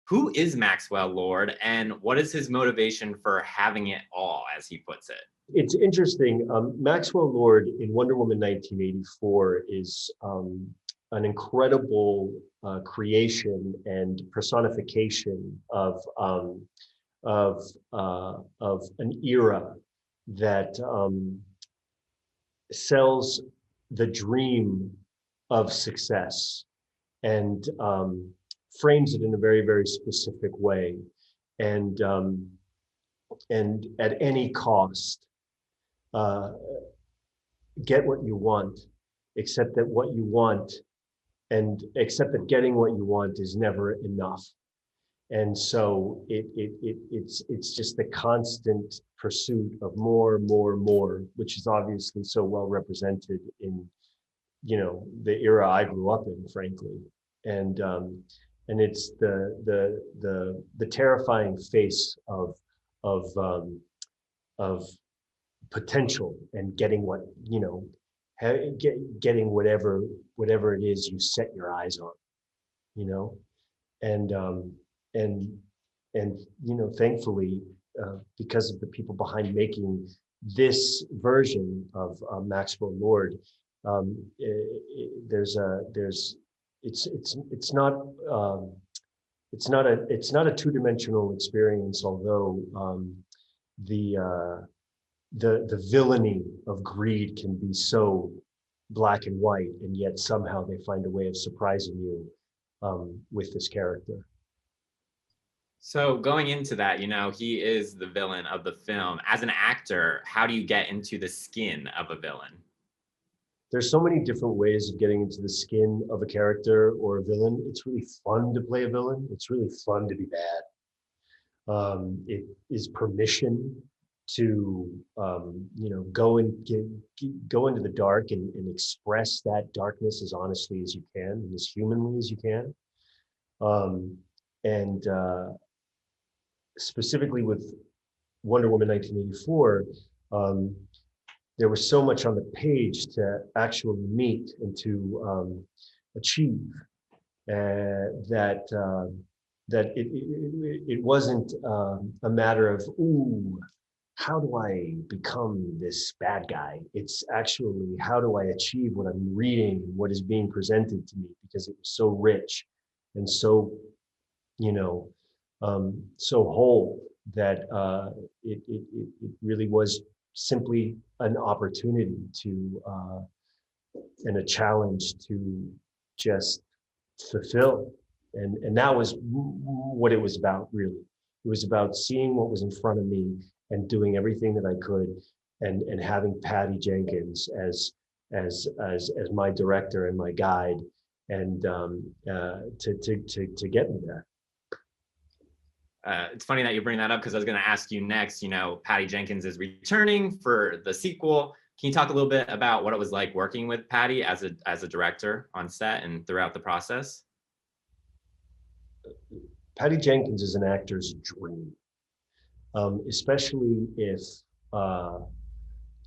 Who is Maxwell Lord, and what is his motivation for having it all, as he puts it? It's interesting. Maxwell Lord in Wonder Woman 1984 is an incredible creation and personification of an era that sells the dream of success and frames it in a very, very specific way, and at any cost, get what you want, except that what you want, and except that getting what you want is never enough. And so it's just the constant pursuit of more, more, which is obviously so well represented in, you know, the era I grew up in, frankly. And it's the terrifying face of potential and getting what, you know, getting whatever it is you set your eyes on, you know. And you know, thankfully, because of the people behind making this version of Maxwell Lord, it's not a two-dimensional experience, although the villainy of greed can be so black and white, and yet somehow they find a way of surprising you with this character. So going into that, you know, he is the villain of the film. As an actor, how do you get into the skin of a villain? There's so many different ways of getting into the skin of a character or a villain. It's really fun to play a villain. It's really fun to be bad. It is permission to you know, go into the dark and express that darkness as honestly as you can and as humanly as you can. And specifically with Wonder Woman 1984, there was so much on the page to actually meet and to achieve that it wasn't a matter of, ooh, how do I become this bad guy? It's actually, how do I achieve what I'm reading and what is being presented to me, because it was so rich and so, you know, so whole that it really was simply an opportunity to and a challenge to just fulfill. And that was what it was about, really. It was about seeing what was in front of me and doing everything that I could, and having Patty Jenkins as my director and my guide, and to get me there. It's funny that you bring that up, because I was going to ask you next. You know, Patty Jenkins is returning for the sequel. Can you talk a little bit about what it was like working with Patty as a director on set and throughout the process? Patty Jenkins is an actor's dream, especially if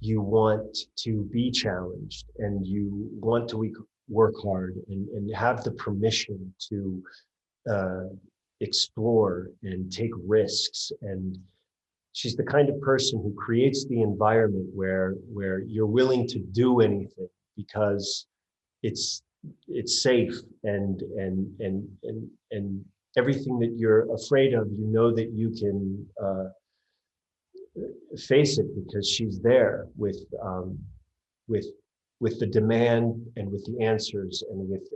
you want to be challenged and you want to work hard and have the permission to explore and take risks. And she's the kind of person who creates the environment where you're willing to do anything because it's safe, and everything that you're afraid of, you know that you can face it, because she's there with the demand and with the answers and with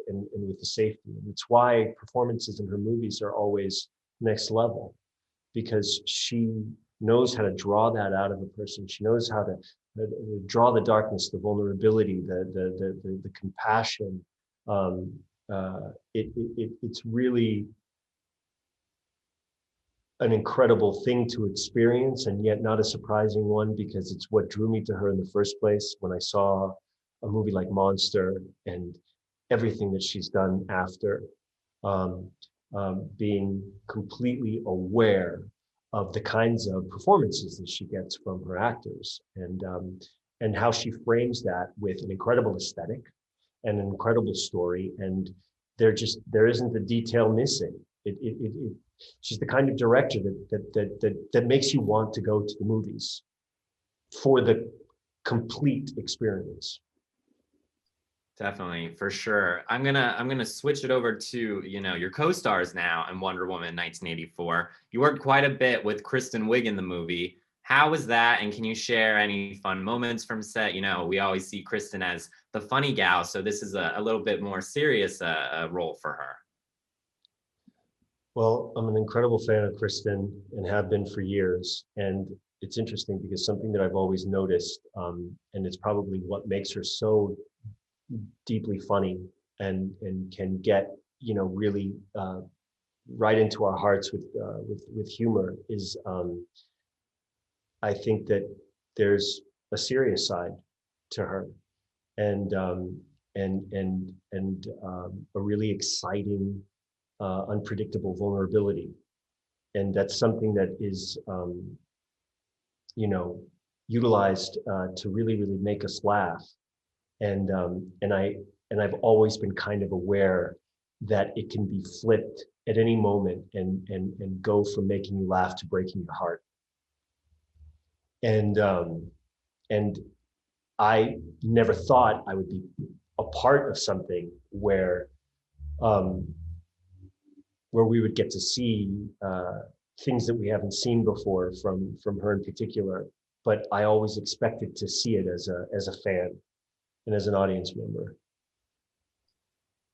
the safety. And it's why performances in her movies are always next level, because she knows how to draw that out of a person. She knows how to draw the darkness, the vulnerability, the compassion. It's really an incredible thing to experience, and yet not a surprising one, because it's what drew me to her in the first place when I saw a movie like Monster and everything that she's done after, being completely aware of the kinds of performances that she gets from her actors, and how she frames that with an incredible aesthetic and an incredible story, and there isn't a detail missing. She's the kind of director that makes you want to go to the movies for the complete experience. Definitely, for sure. I'm gonna switch it over to, you know, your co-stars now in Wonder Woman 1984. You worked quite a bit with Kristen Wiig in the movie. How was that? And can you share any fun moments from set? You know, we always see Kristen as the funny gal, so this is a little bit more serious role for her. Well, I'm an incredible fan of Kristen and have been for years. And it's interesting because something that I've always noticed, and it's probably what makes her so deeply funny and can get, you know, really right into our hearts with humor, is I think that there's a serious side to her, and a really exciting, unpredictable vulnerability, and that's something that is, you know, utilized to really make us laugh, and I've always been kind of aware that it can be flipped at any moment and go from making you laugh to breaking your heart. And I never thought I would be a part of something where we would get to see things that we haven't seen before from her in particular. But I always expected to see it as a fan and as an audience member.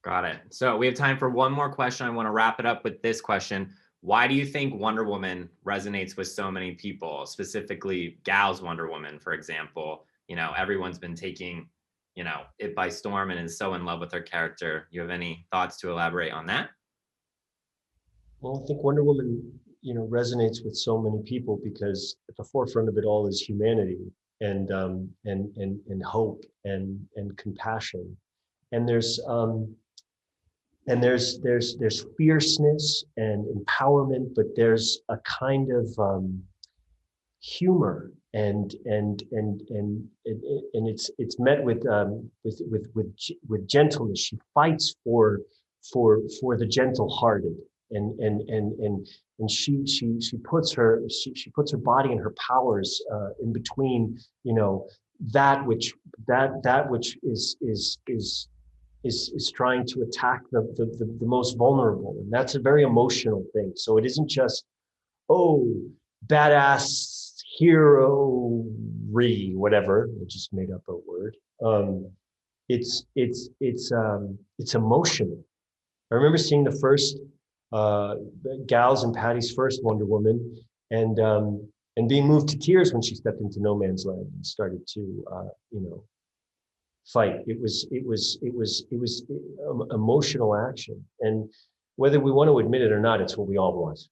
Got it. So we have time for one more question. I want to wrap it up with this question. Why do you think Wonder Woman resonates with so many people, specifically gals Wonder Woman, for example? You know, everyone's been taking, you know, it by storm and is so in love with her character. You have any thoughts to elaborate on that? Well, I think Wonder Woman, you know, resonates with so many people because at the forefront of it all is humanity and hope and compassion. And there's fierceness and empowerment, but there's a kind of humor and it's met with gentleness. She fights for the gentle-hearted, and she puts her body and her powers in between, you know, that which is trying to attack the most vulnerable, and that's a very emotional thing. So it isn't just, oh, badass hero whatever. I just made up a word. It's emotional. I remember seeing the first gals and Patty's first Wonder Woman, and being moved to tears when she stepped into no man's land and started to you know, fight. It was emotional action, and whether we want to admit it or not, it's what we all want.